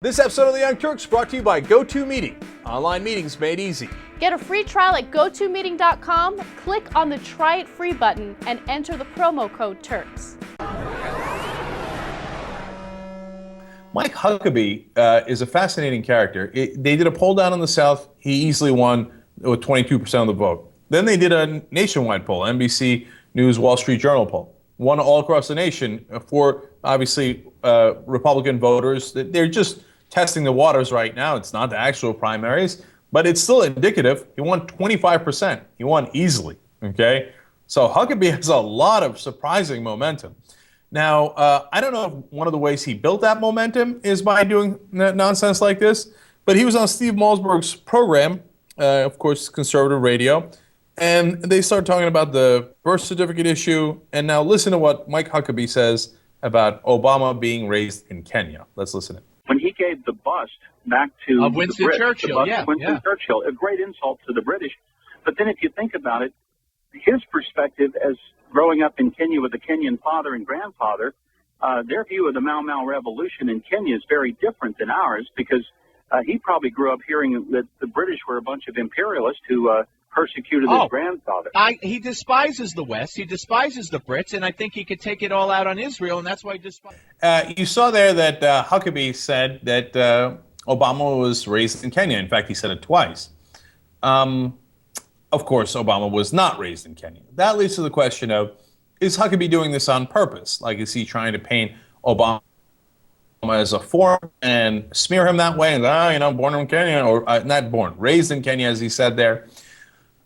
This episode of The Young Turks brought to you by GoToMeeting. Online meetings made easy. Get a free trial at GoToMeeting.com, click on the Try It Free button, and enter the promo code TURKS. Mike Huckabee is a fascinating character. They did a poll down in the South. He easily won with 22% of the vote. Then they did a nationwide poll, NBC News, Wall Street Journal poll. Won all across the nation for, obviously, Republican voters. They're just testing the waters right now. It's not the actual primaries, but it's still indicative. He won 25%. He won easily, okay? So Huckabee has a lot of surprising momentum. Now, I don't know if one of the ways he built that momentum is by doing nonsense like this, but he was on Steve Malzberg's program, of course, conservative radio, and they started talking about the birth certificate issue. And now listen to what Mike Huckabee says about Obama being raised in Kenya. Let's listen to it. When he gave the bust back to of Winston the Brits, Churchill, Winston Churchill, a great insult to the British. But then if you think about it, his perspective as growing up in Kenya with a Kenyan father and grandfather, their view of the Mau Mau Revolution in Kenya is very different than ours, because he probably grew up hearing that the British were a bunch of imperialists who persecuted his grandfather. He despises the West. He despises the Brits, and I think he could take it all out on Israel, and that's why he despises. You saw there that Huckabee said that Obama was raised in Kenya. In fact, he said it twice. Of course, Obama was not raised in Kenya. That leads to the question of, is Huckabee doing this on purpose? Like, is he trying to paint Obama as a foreigner and smear him that way? And, born in Kenya, or not born, raised in Kenya, as he said there.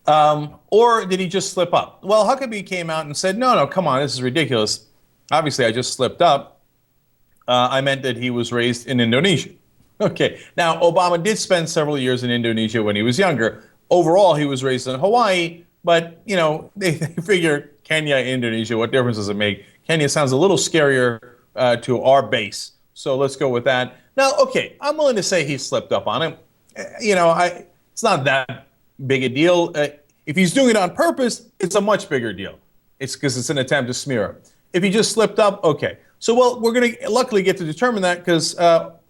Or did he just slip up? Well, Huckabee came out and said, no, come on, this is ridiculous. Obviously, I just slipped up. I meant that he was raised in Indonesia. Okay, now, Obama did spend several years in Indonesia when he was younger. Overall, he was raised in Hawaii, but, they figure Kenya, Indonesia, what difference does it make? Kenya sounds a little scarier to our base, so let's go with that. Now, okay, I'm willing to say he slipped up on him. It's not that big a deal. If he's doing it on purpose, it's a much bigger deal. It's because it's an attempt to smear him. If he just slipped up, okay. So, we're going to luckily get to determine that, because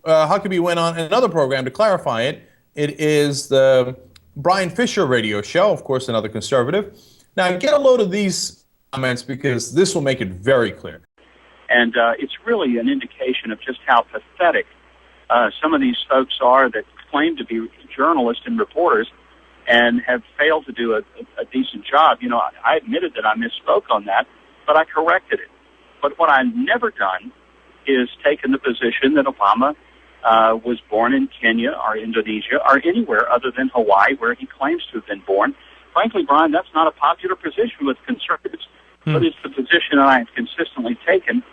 Huckabee went on another program to clarify it. It is the Brian Fisher radio show, of course, another conservative. Now, get a load of these comments, because this will make it very clear. And it's really an indication of just how pathetic some of these folks are that claim to be journalists and reporters and have failed to do a decent job. I admitted that I misspoke on that, but I corrected it. But what I've never done is taken the position that Obama was born in Kenya or Indonesia or anywhere other than Hawaii, where he claims to have been born. Frankly, Brian, that's not a popular position with conservatives, but it's the position that I have consistently taken.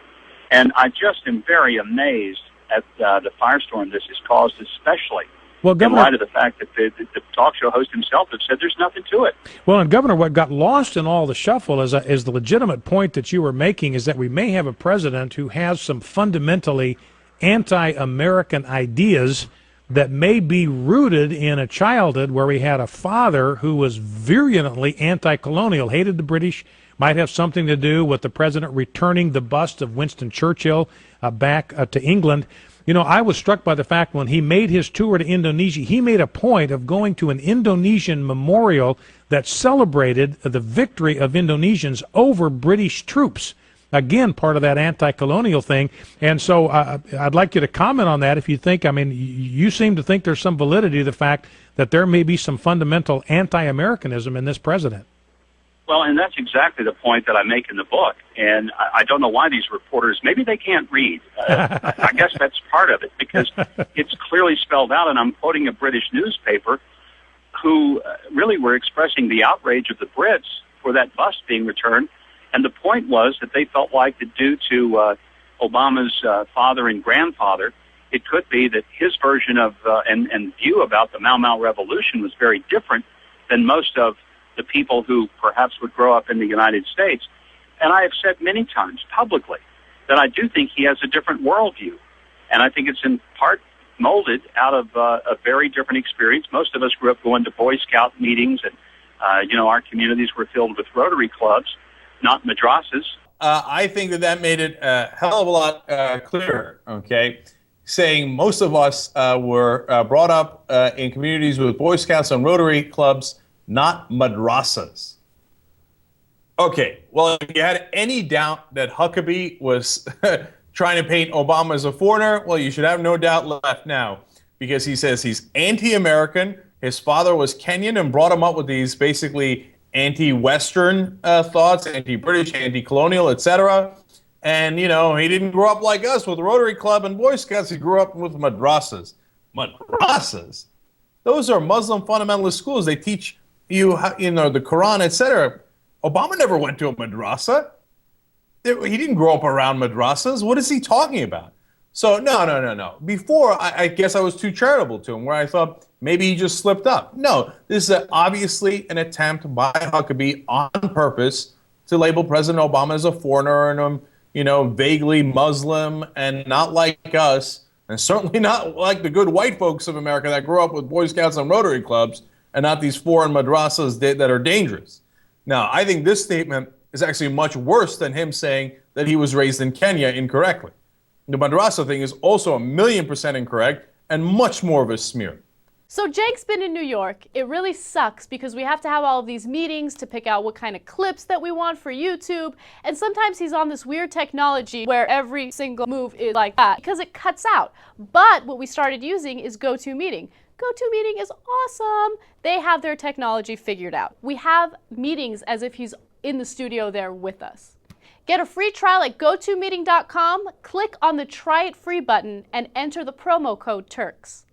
And I just am very amazed at the firestorm this has caused, especially in light of the fact that the talk show host himself has said there's nothing to it. Well, and Governor, what got lost in all the shuffle is the legitimate point that you were making, is that we may have a president who has some fundamentally anti-American ideas that may be rooted in a childhood where we had a father who was virulently anti-colonial, hated the British, might have something to do with the president returning the bust of Winston Churchill back to England. I was struck by the fact when he made his tour to Indonesia, he made a point of going to an Indonesian memorial that celebrated the victory of Indonesians over British troops. Again, part of that anti-colonial thing. And so I'd like you to comment on that if you think, you seem to think there's some validity to the fact that there may be some fundamental anti-Americanism in this president. Well, and that's exactly the point that I make in the book. And I don't know why these reporters, maybe they can't read. I guess that's part of it, because it's clearly spelled out, and I'm quoting a British newspaper who really were expressing the outrage of the Brits for that bust being returned. And the point was that they felt like that due to Obama's father and grandfather, it could be that his version of and view about the Mau Mau Revolution was very different than most of the people who perhaps would grow up in the United States. And I have said many times publicly that I do think he has a different worldview. And I think it's in part molded out of a very different experience. Most of us grew up going to Boy Scout meetings, and, our communities were filled with Rotary clubs, not madrasas. I think that made it a hell of a lot clearer, okay? saying most of us were brought up in communities with Boy Scouts and Rotary clubs, not madrasas. Okay, well, if you had any doubt that Huckabee was trying to paint Obama as a foreigner, well, you should have no doubt left now, because he says he's anti-American. His father was Kenyan and brought him up with these basically anti-Western thoughts, anti-British, anti-colonial, etc. And, he didn't grow up like us with Rotary Club and Boy Scouts. He grew up with madrasas. Madrasas? Those are Muslim fundamentalist schools. They teach you, the Quran, etc. Obama never went to a madrasa. He didn't grow up around madrasas. What is he talking about? So, no. Before, I guess I was too charitable to him, where I thought maybe he just slipped up. No, this is obviously an attempt by Huckabee on purpose to label President Obama as a foreigner and vaguely Muslim and not like us, and certainly not like the good white folks of America that grew up with Boy Scouts and Rotary clubs, and not these foreign madrasas that are dangerous. Now, I think this statement is actually much worse than him saying that he was raised in Kenya incorrectly. The madrasa thing is also 1,000,000% incorrect and much more of a smear. So Cenk's been in New York. It really sucks because we have to have all of these meetings to pick out what kind of clips that we want for YouTube. And sometimes he's on this weird technology where every single move is like that because it cuts out. But what we started using is GoToMeeting. GoToMeeting is awesome. They have their technology figured out. We have meetings as if he's in the studio there with us. Get a free trial at GoToMeeting.com. Click on the Try It Free button and enter the promo code Turks.